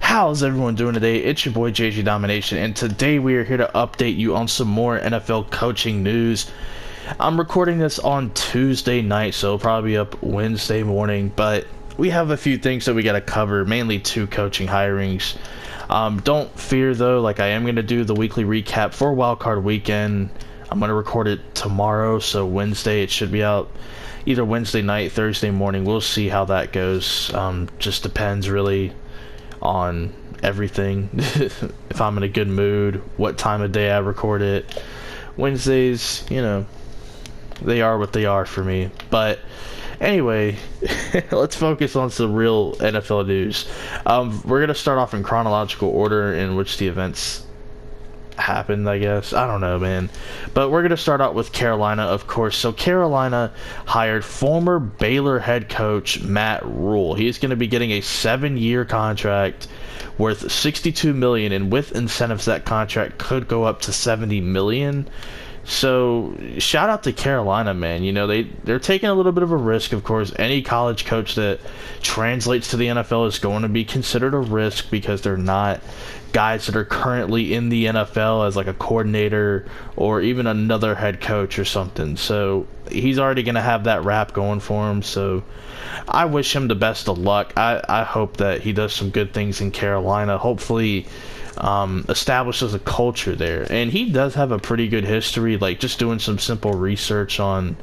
How's everyone doing today? It's your boy JG Domination, and today we are here to update you on some more NFL coaching news. I'm recording this on Tuesday night, so it'll probably be up Wednesday morning, but we have a few things that we got to cover, mainly 2 coaching hirings. Don't fear though, like I am going to do the weekly recap for Wildcard Weekend. I'm going to record it tomorrow, so Wednesday it should be out either Wednesday night, Thursday morning. We'll see how that goes. Just depends really on everything. If I'm in a good mood, what time of day I record it. Wednesdays, you know, they are what they are for me. But anyway, let's focus on some real NFL news. We're gonna start off in chronological order in which the events happened, I guess. I don't know, man. But we're going to start out with Carolina, of course. So Carolina hired former Baylor head coach Matt Rhule. He's going to be getting a 7-year contract worth $62 million, and with incentives that contract could go up to $70 million. So shout out to Carolina, man. You know, they're taking a little bit of a risk, of course. Any college coach that translates to the NFL is going to be considered a risk because they're not guys that are currently in the NFL as like a coordinator or even another head coach or something. So he's already going to have that rap going for him. So I wish him the best of luck. I hope that he does some good things in Carolina. Hopefully establishes a culture there. And he does have a pretty good history, like just doing some simple research on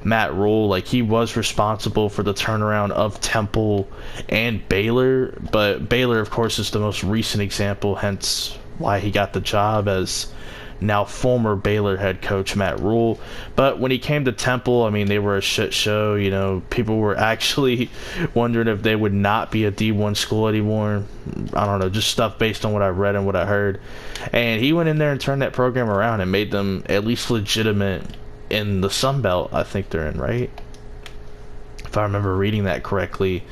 Matt Rhule. Like he was responsible for the turnaround of Temple and Baylor, but Baylor of course is the most recent example, hence why he got the job as now former Baylor head coach Matt Rhule. But when he came to Temple, I mean, they were a shit show. You know, people were actually wondering if they would not be a D1 school anymore. I don't know, just stuff based on what I read and what I heard. And he went in there and turned that program around and made them at least legitimate in the Sun Belt, I think they're in, right? If I remember reading that correctly.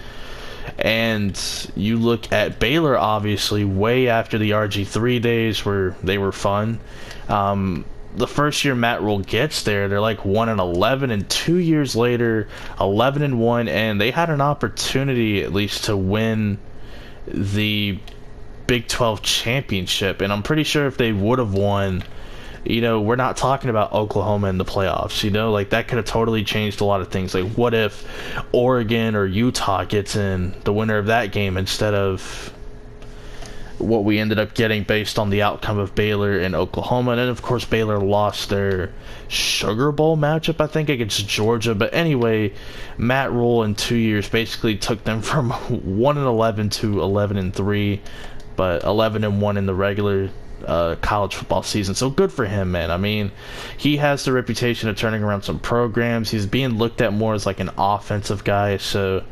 And you look at Baylor, obviously, way after the RG3 days where they were fun. The first year Matt Rhule gets there, they're like 1-11, and 2 years later, 11-1, and they had an opportunity at least to win the Big 12 championship. And I'm pretty sure if they would have won, you know, we're not talking about Oklahoma in the playoffs, you know, like that could have totally changed a lot of things. Like what if Oregon or Utah gets in, the winner of that game, instead of what we ended up getting based on the outcome of Baylor and Oklahoma. And then of course Baylor lost their Sugar Bowl matchup, I think, against Georgia. But anyway, Matt Rhule in 2 years basically took them from 1-11 to 11-3, but 11-1 in the regular college football season. So good for him, man. I mean, he has the reputation of turning around some programs. He's being looked at more as like an offensive guy, so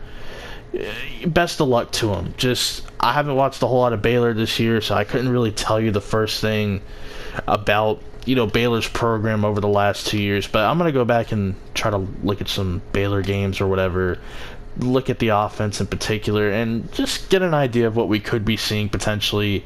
best of luck to him. Just, I haven't watched a whole lot of Baylor this year, so I couldn't really tell you the first thing about, you know, Baylor's program over the last 2 years, but I'm going to go back and try to look at some Baylor games or whatever, look at the offense in particular, and just get an idea of what we could be seeing potentially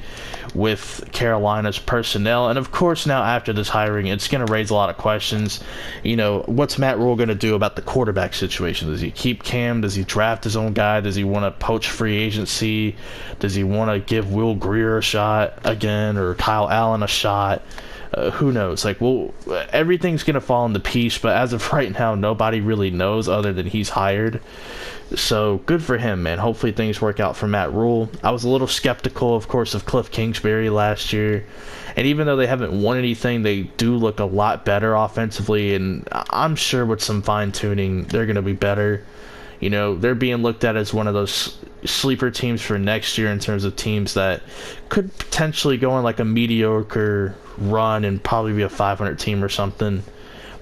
with Carolina's personnel. And of course, now after this hiring, it's going to raise a lot of questions. You know, what's Matt Rhule going to do about the quarterback situation? Does he keep Cam? Does he draft his own guy? Does he want to poach free agency? Does he want to give Will Grier a shot again, or Kyle Allen a shot? Who knows? Like, well, everything's going to fall into piece, but as of right now, nobody really knows other than he's hired. So good for him, man. Hopefully things work out for Matt Rhule. I was a little skeptical, of course, of Cliff Kingsbury last year. And even though they haven't won anything, they do look a lot better offensively. And I'm sure with some fine-tuning, they're going to be better. You know, they're being looked at as one of those sleeper teams for next year in terms of teams that could potentially go on like a mediocre run and probably be a 500 team or something.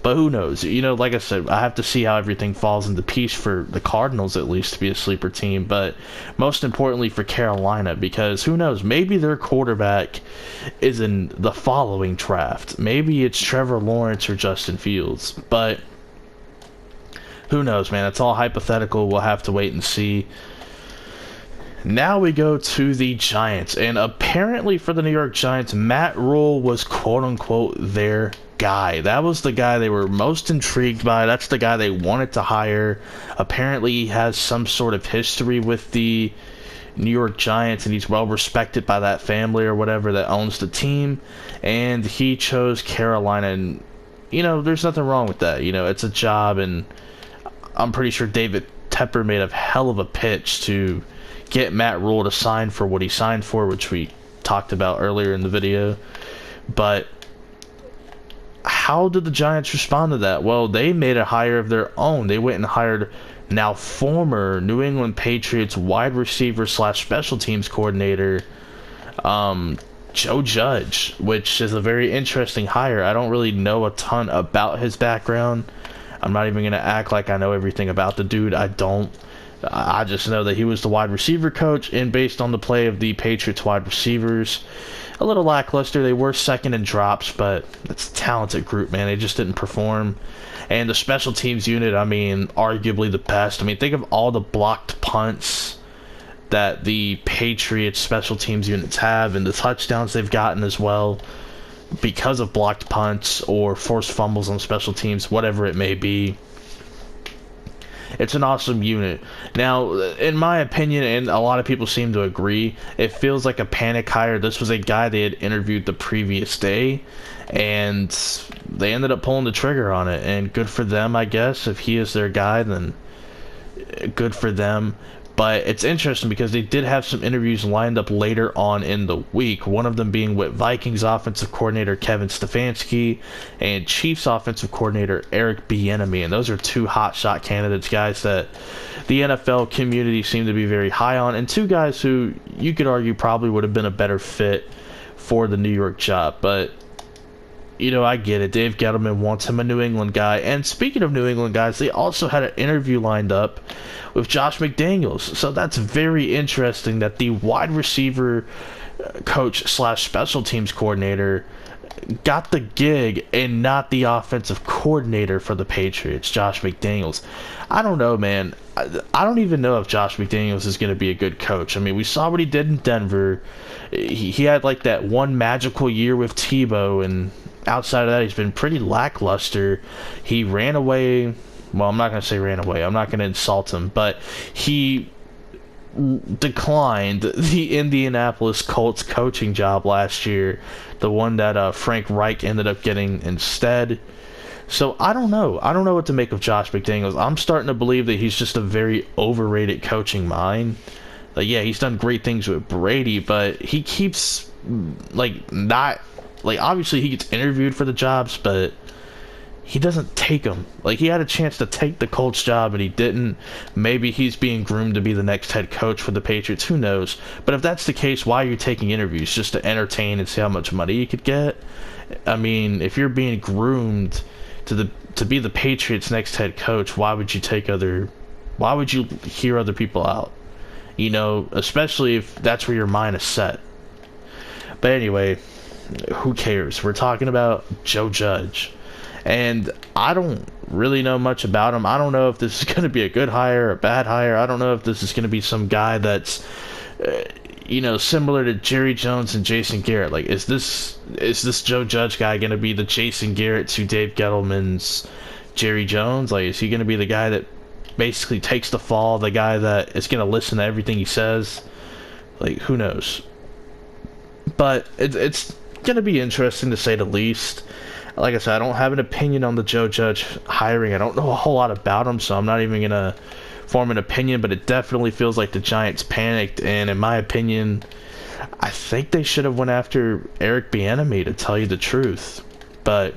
But who knows? You know, like I said, I have to see how everything falls into piece for the Cardinals, at least, to be a sleeper team. But most importantly for Carolina, because who knows? Maybe their quarterback is in the following draft. Maybe it's Trevor Lawrence or Justin Fields. But who knows, man? It's all hypothetical. We'll have to wait and see. Now we go to the Giants, and apparently for the New York Giants, Matt Rhule was quote-unquote their guy. That was the guy they were most intrigued by. That's the guy they wanted to hire. Apparently he has some sort of history with the New York Giants, and he's well respected by that family or whatever that owns the team, and he chose Carolina. And there's nothing wrong with that. It's a job, and I'm pretty sure David Tepper made a hell of a pitch to get Matt Rhule to sign for what he signed for, which we talked about earlier in the video. But how did the Giants respond to that? Well, they made a hire of their own. They went and hired now former New England Patriots wide receiver / special teams coordinator Joe Judge, which is a very interesting hire. I don't really know a ton about his background. I'm not even going to act like I know everything about the dude. I don't. I just know that he was the wide receiver coach, and based on the play of the Patriots wide receivers, a little lackluster. They were second in drops, but it's a talented group, man. They just didn't perform. And the special teams unit, I mean, arguably the best. I mean, think of all the blocked punts that the Patriots special teams units have, and the touchdowns they've gotten as well because of blocked punts or forced fumbles on special teams, whatever it may be. It's an awesome unit. Now, in my opinion, and a lot of people seem to agree, it feels like a panic hire. This was a guy they had interviewed the previous day, and they ended up pulling the trigger on it. And good for them, I guess. If he is their guy, then good for them. But it's interesting because they did have some interviews lined up later on in the week. One of them being with Vikings offensive coordinator Kevin Stefanski and Chiefs offensive coordinator Eric Bieniemy. And those are two hotshot candidates, guys that the NFL community seemed to be very high on. And two guys who you could argue probably would have been a better fit for the New York job. But I get it. Dave Gettleman wants him a New England guy. And speaking of New England guys, they also had an interview lined up with Josh McDaniels. So that's very interesting that the wide receiver coach / special teams coordinator got the gig and not the offensive coordinator for the Patriots, Josh McDaniels. I don't know, man. I don't even know if Josh McDaniels is going to be a good coach. I mean, we saw what he did in Denver. He had like that one magical year with Tebow, and outside of that, he's been pretty lackluster. He ran away. Well, I'm not going to say ran away. I'm not going to insult him. But he declined the Indianapolis Colts coaching job last year, the one that Frank Reich ended up getting instead. So I don't know. I don't know what to make of Josh McDaniels. I'm starting to believe that he's just a very overrated coaching mind. Yeah, he's done great things with Brady, but he keeps not obviously he gets interviewed for the jobs, but he doesn't take them. He had a chance to take the Colts job, and he didn't. Maybe he's being groomed to be the next head coach for the Patriots. Who knows? But if that's the case, why are you taking interviews? Just to entertain and see how much money you could get? I mean, if you're being groomed to be the Patriots' next head coach, why would you hear other people out? Especially if that's where your mind is set. But anyway, who cares? We're talking about Joe Judge. And I don't really know much about him. I don't know if this is going to be a good hire or a bad hire. I don't know if this is going to be some guy that's, similar to Jerry Jones and Jason Garrett. Is this Joe Judge guy going to be the Jason Garrett to Dave Gettleman's Jerry Jones? Is he going to be the guy that basically takes the fall, the guy that is going to listen to everything he says? Who knows? But it's going to be interesting to say the least. Like I said, I don't have an opinion on the Joe Judge hiring. I don't know a whole lot about him, so I'm not even going to form an opinion, but it definitely feels like the Giants panicked, and in my opinion, I think they should have went after Eric Bieniemy, to tell you the truth. But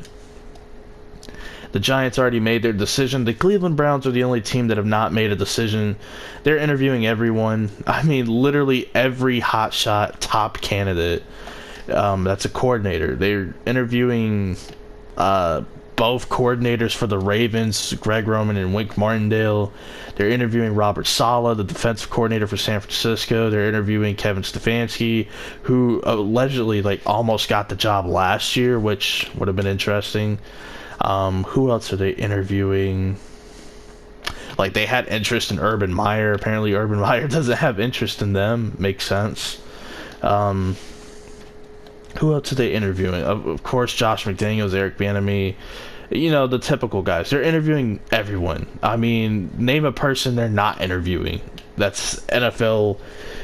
the Giants already made their decision. The Cleveland Browns are the only team that have not made a decision. They're interviewing everyone. I mean, literally every hotshot top candidate that's a coordinator. They're interviewing both coordinators for the Ravens, Greg Roman and Wink Martindale. They're interviewing Robert Saleh, the defensive coordinator for San Francisco. They're interviewing Kevin Stefanski, who allegedly almost got the job last year, which would have been interesting. Who else are they interviewing? They had interest in Urban Meyer. Apparently Urban Meyer doesn't have interest in them. Makes sense. Who else are they interviewing? Of course, Josh McDaniels, Eric Bieniemy, the typical guys. They're interviewing everyone. I mean, name a person they're not interviewing. that's NFL,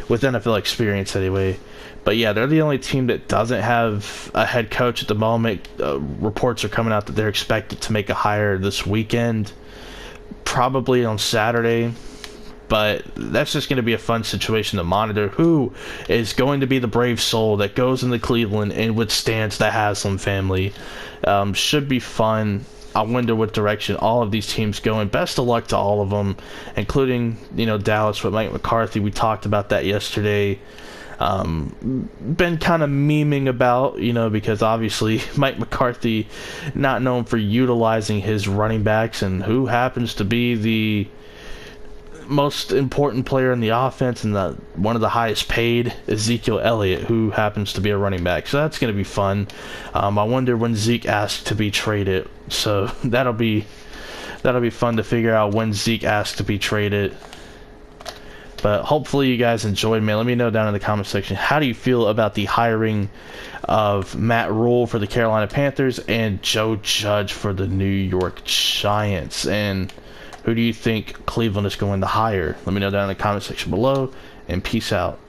with NFL experience anyway. But yeah, they're the only team that doesn't have a head coach at the moment. Reports are coming out that they're expected to make a hire this weekend, probably on Saturday. But that's just going to be a fun situation to monitor. Who is going to be the brave soul that goes into Cleveland and withstands the Haslam family? Should be fun. I wonder what direction all of these teams go in. Best of luck to all of them, including, Dallas with Mike McCarthy. We talked about that yesterday. Been kind of memeing about, because obviously Mike McCarthy not known for utilizing his running backs, and who happens to be the most important player in the offense and one of the highest paid, Ezekiel Elliott, who happens to be a running back. So that's going to be fun. I wonder when Zeke asks to be traded. So that'll be fun to figure out when Zeke asks to be traded. But hopefully you guys enjoyed, man. Let me know down in the comment section, how do you feel about the hiring of Matt Rhule for the Carolina Panthers and Joe Judge for the New York Giants? And who do you think Cleveland is going to hire? Let me know down in the comment section below, and peace out.